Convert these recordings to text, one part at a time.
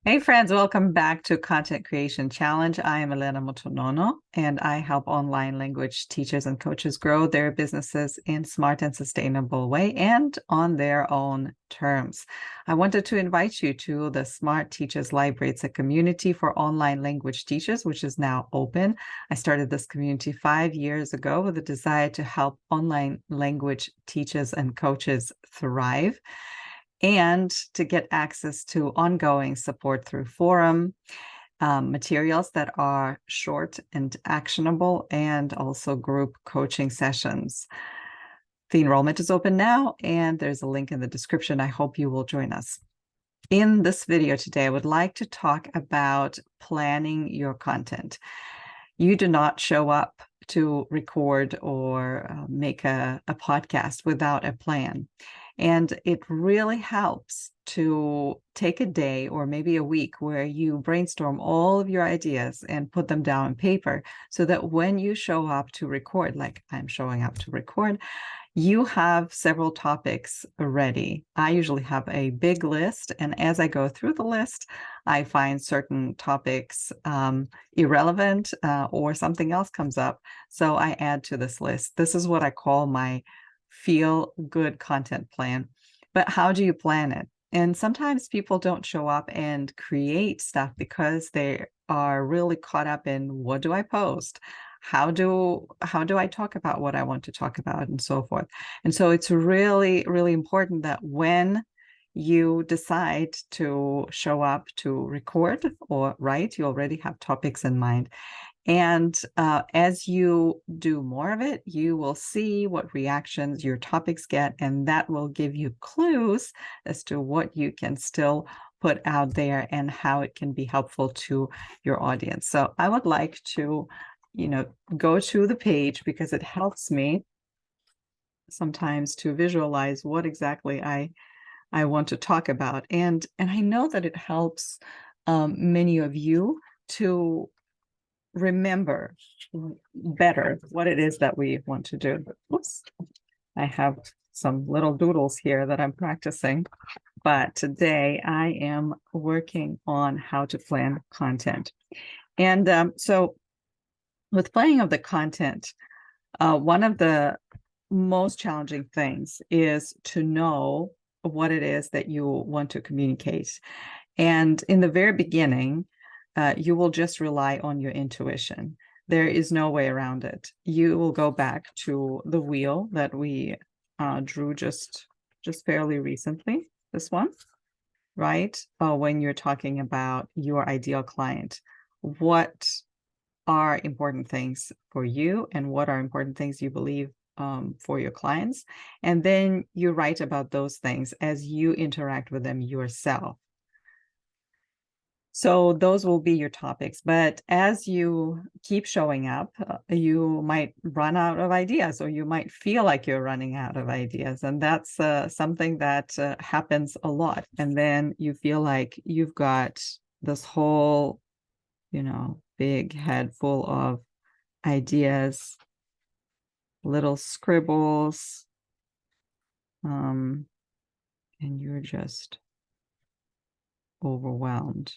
Hey friends, welcome back to Content Creation Challenge. I am Elena Motonono, and I help online language teachers and coaches grow their businesses in smart and sustainable way and on their own terms. I wanted to invite you to the Smart Teachers Library. It's a community for online language teachers, which is now open. I started this community 5 years ago with a desire to help online language teachers and coaches thrive, and to get access to ongoing support through forum materials that are short and actionable, and also group coaching sessions. The enrollment is open now, and there's a link in the description. I hope you will join us. In this video today, I would like to talk about planning your content. You do not show up to record or make a podcast without a plan. And it really helps to take a day or maybe a week where you brainstorm all of your ideas and put them down on paper, so that when you show up to record, like I'm showing up to record, you have several topics ready. I usually have a big list, and as I go through the list, I find certain topics irrelevant or something else comes up, so I add to this list. This is what I call my feel good content plan. But how do you plan it? And sometimes people don't show up and create stuff because they are really caught up in, what do I post? How do I talk about what I want to talk about, and so forth. And so it's really, really important that when you decide to show up to record or write, you already have topics in mind. And as you do more of it, you will see what reactions your topics get, and that will give you clues as to what you can still put out there and how it can be helpful to your audience. So I would like to, go to the page, because it helps me sometimes to visualize what exactly I want to talk about. And I know that it helps many of you to remember better what it is that we want to do. Oops. I have some little doodles here that I'm practicing, but today I am working on how to plan content. And so with planning of the content, one of the most challenging things is to know what it is that you want to communicate. And in the very beginning, you will just rely on your intuition. There is no way around it. You will go back to the wheel that we drew just fairly recently, this one, right? When you're talking about your ideal client, what are important things for you and what are important things you believe for your clients. And then you write about those things as you interact with them yourself. So those will be your topics. But as you keep showing up, you might run out of ideas, or you might feel like you're running out of ideas. And that's something that happens a lot. And then you feel like you've got this whole, big head full of ideas, little scribbles, and you're just overwhelmed.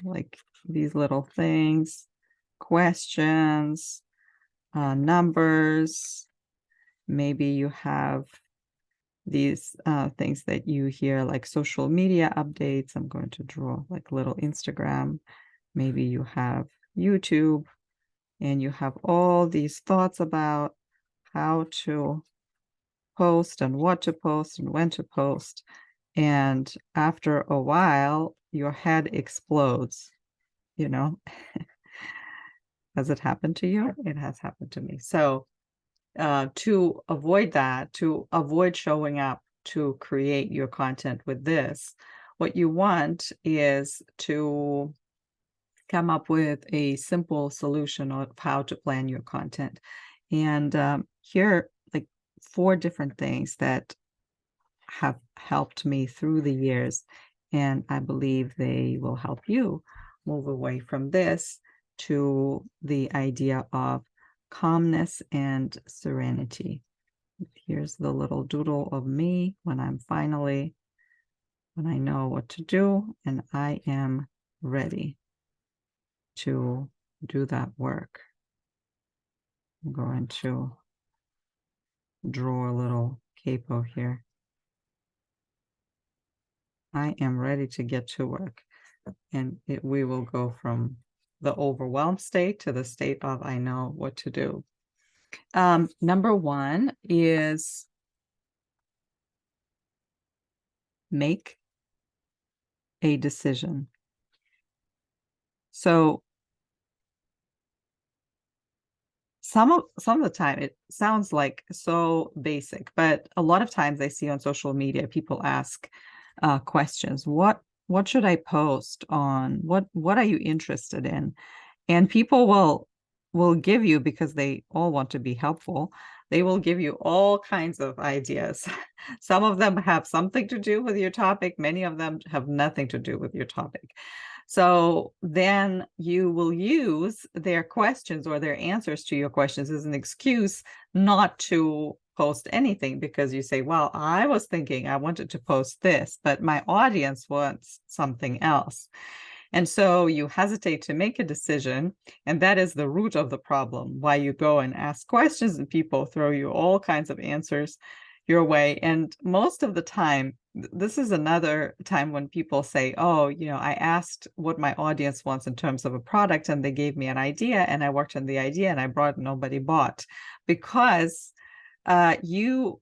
Like these little things, questions, numbers. Maybe you have these things that you hear, like social media updates. I'm going to draw like little Instagram. Maybe you have YouTube, and you have all these thoughts about how to post and what to post and when to post. And after a while, your head explodes, Has it happened to you? It has happened to me. So to avoid that, to avoid showing up to create your content with this, what you want is to come up with a simple solution of how to plan your content. And here are like 4 different things that have helped me through the years, and I believe they will help you move away from this to the idea of calmness and serenity. Here's the little doodle of me when I'm finally but I know what to do, and I am ready to do that work. I'm going to draw a little capo here. I am ready to get to work. And we will go from the overwhelmed state to the state of I know what to do. Number one is make a decision. So some of the time it sounds like so basic, but a lot of times I see on social media people ask questions. What should I post on? What are you interested in? And people will give you, because they all want to be helpful, they will give you all kinds of ideas. Some of them have something to do with your topic, many of them have nothing to do with your topic. So then you will use their questions or their answers to your questions as an excuse not to post anything, because you say, well, I was thinking I wanted to post this, but my audience wants something else. And so you hesitate to make a decision, and that is the root of the problem, why you go and ask questions and people throw you all kinds of answers your way. And most of the time, this is another time when people say, oh, I asked what my audience wants in terms of a product, and they gave me an idea, and I worked on the idea, and I brought, nobody bought. Because by you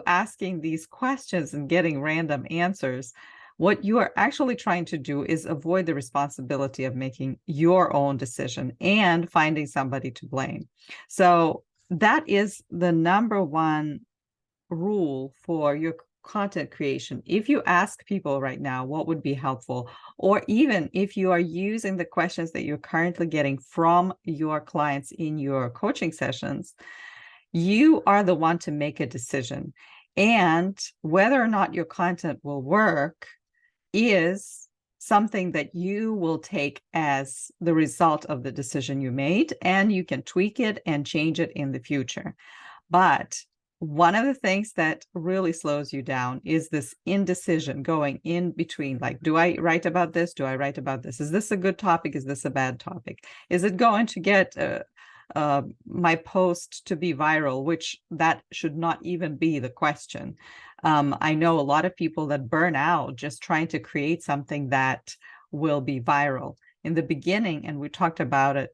asking these questions and getting random answers, what you are actually trying to do is avoid the responsibility of making your own decision and finding somebody to blame. So that is the number one rule for your content creation. If you ask people right now what would be helpful, or even if you are using the questions that you're currently getting from your clients in your coaching sessions, you are the one to make a decision. And whether or not your content will work is something that you will take as the result of the decision you made, and you can tweak it and change it in the future. But one of the things that really slows you down is this indecision, going in between, like, do I write about this? Do I write about this? Is this a good topic? Is this a bad topic? Is it going to get my post to be viral, which that should not even be the question. I know a lot of people that burn out just trying to create something that will be viral. In the beginning, and we talked about it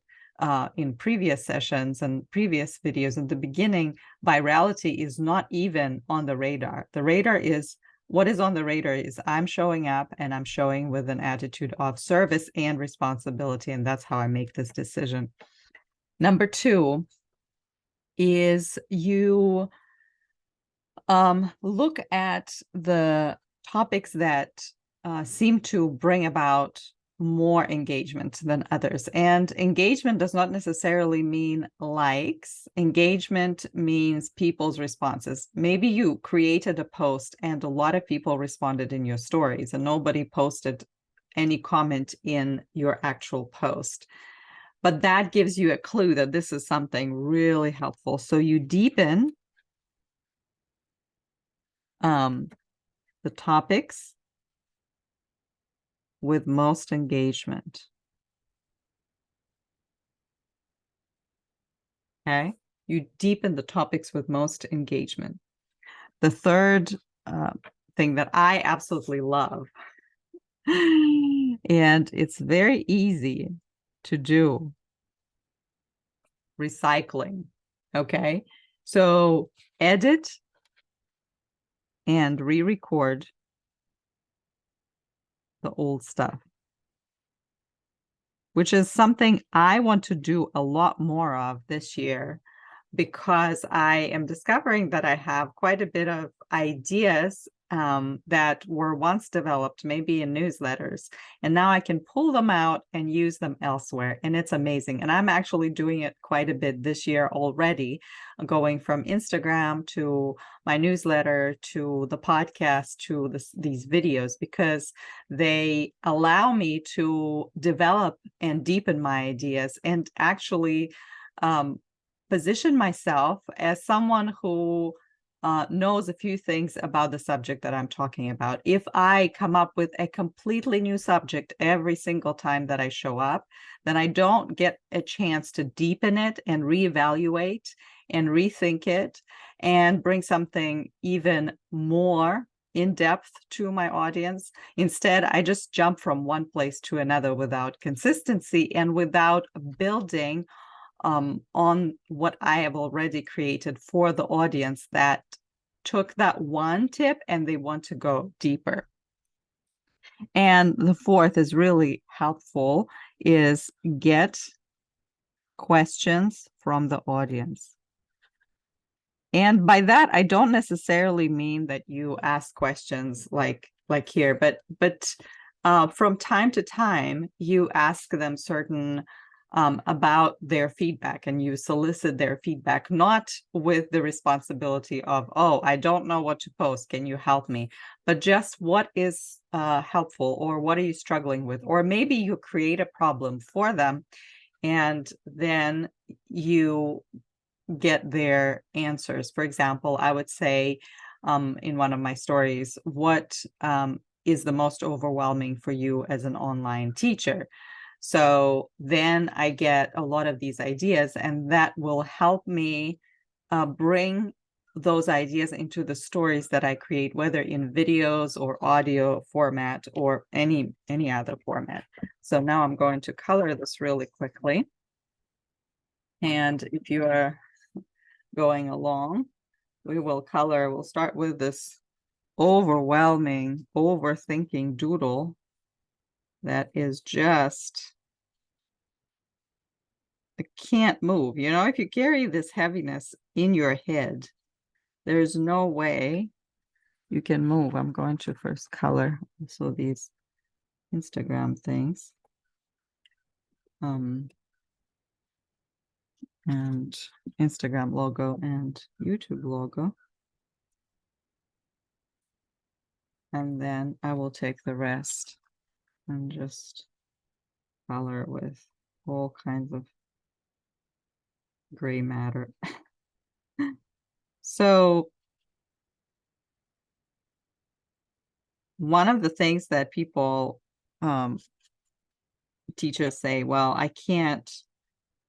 in previous sessions and previous videos, in the beginning, virality is not even on the radar. The radar is, what is on the radar is I'm showing up, and I'm showing with an attitude of service and responsibility, and that's how I make this decision. Number two is you look at the topics that seem to bring about more engagement than others. And engagement does not necessarily mean likes. Engagement means people's responses. Maybe you created a post and a lot of people responded in your stories, and nobody posted any comment in your actual post. But that gives you a clue that this is something really helpful. So you deepen the topics with most engagement. Okay, you deepen the topics with most engagement. The third thing that I absolutely love, and it's very easy to do, recycling. Okay, so edit and re-record the old stuff, which is something I want to do a lot more of this year, because I am discovering that I have quite a bit of ideas that were once developed, maybe in newsletters, and now I can pull them out and use them elsewhere, and it's amazing. And I'm actually doing it quite a bit this year already, going from Instagram to my newsletter to the podcast to these videos, because they allow me to develop and deepen my ideas and actually position myself as someone who knows a few things about the subject that I'm talking about. If I come up with a completely new subject every single time that I show up, then I don't get a chance to deepen it and reevaluate and rethink it and bring something even more in depth to my audience. Instead, I just jump from one place to another without consistency and without building on what I have already created for the audience that took that one tip and they want to go deeper. And the fourth is really helpful, is get questions from the audience. And by that, I don't necessarily mean that you ask questions like here, but from time to time, you ask them certain about their feedback, and you solicit their feedback, not with the responsibility of, oh, I don't know what to post, can you help me? But just what is helpful, or what are you struggling with? Or maybe you create a problem for them, and then you get their answers. For example, I would say in one of my stories, what is the most overwhelming for you as an online teacher? So then I get a lot of these ideas, and that will help me bring those ideas into the stories that I create, whether in videos or audio format or any other format. So now I'm going to color this really quickly. And if you are going along, we'll start with this overwhelming, overthinking doodle that is just, it can't move. You know, if you carry this heaviness in your head, there's no way you can move. I'm going to first color so these Instagram things. And Instagram logo and YouTube logo. And then I will take the rest and just color with all kinds of gray matter. So one of the things that people, teachers say, well, I can't,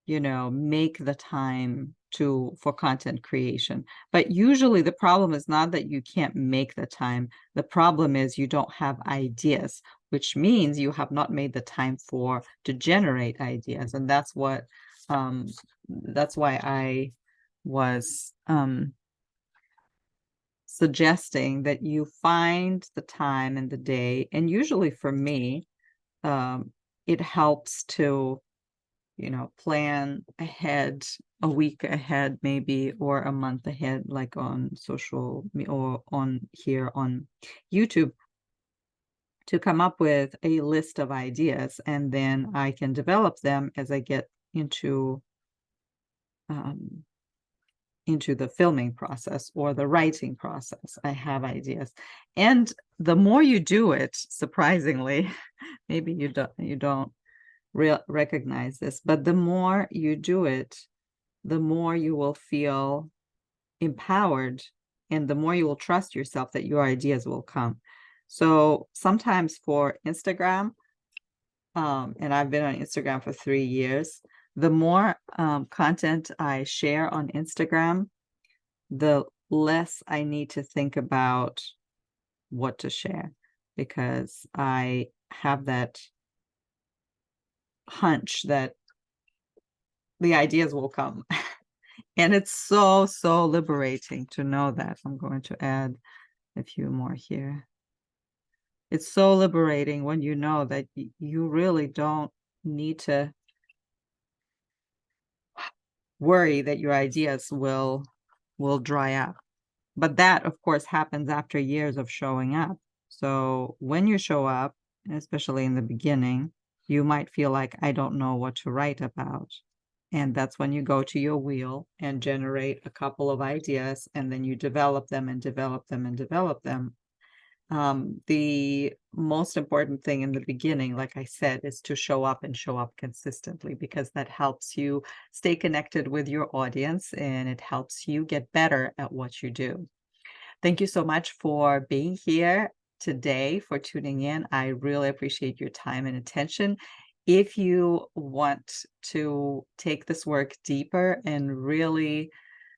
make the time for content creation. But usually the problem is not that you can't make the time. The problem is you don't have ideas, which means you have not made the time to generate ideas. And that's why I was suggesting that you find the time in the day. And usually for me, it helps to plan ahead, a week ahead maybe, or a month ahead, like on social or on YouTube, to come up with a list of ideas, and then I can develop them as I get into the filming process or the writing process. I have ideas, and the more you do it, surprisingly, maybe you don't recognize this, but the more you do it, the more you will feel empowered, and the more you will trust yourself that your ideas will come. So sometimes for Instagram, and I've been on Instagram for 3 years, the more content I share on Instagram, the less I need to think about what to share, because I have that hunch that the ideas will come. And it's so liberating to know that. I'm going to add a few more here. It's so liberating when you know that you really don't need to worry that your ideas will dry up. But that, of course, happens after years of showing up. So when you show up, especially in the beginning, you might feel like, I don't know what to write about. And that's when you go to your wheel and generate a couple of ideas, and then you develop them and develop them and develop them. The most important thing in the beginning, like I said, is to show up and show up consistently, because that helps you stay connected with your audience, and it helps you get better at what you do. Thank you so much for being here today, for tuning in. I really appreciate your time and attention. If you want to take this work deeper and really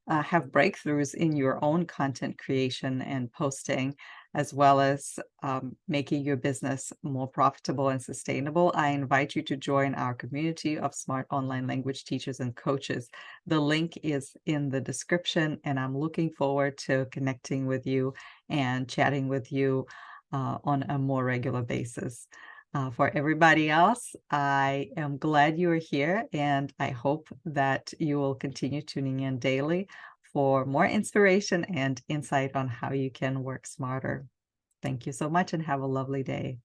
have breakthroughs in your own content creation and posting, as well as making your business more profitable and sustainable, I invite you to join our community of smart online language teachers and coaches. The link is in the description, and I'm looking forward to connecting with you and chatting with you on a more regular basis. For everybody else, I am glad you are here, and I hope that you will continue tuning in daily for more inspiration and insight on how you can work smarter. Thank you so much and have a lovely day.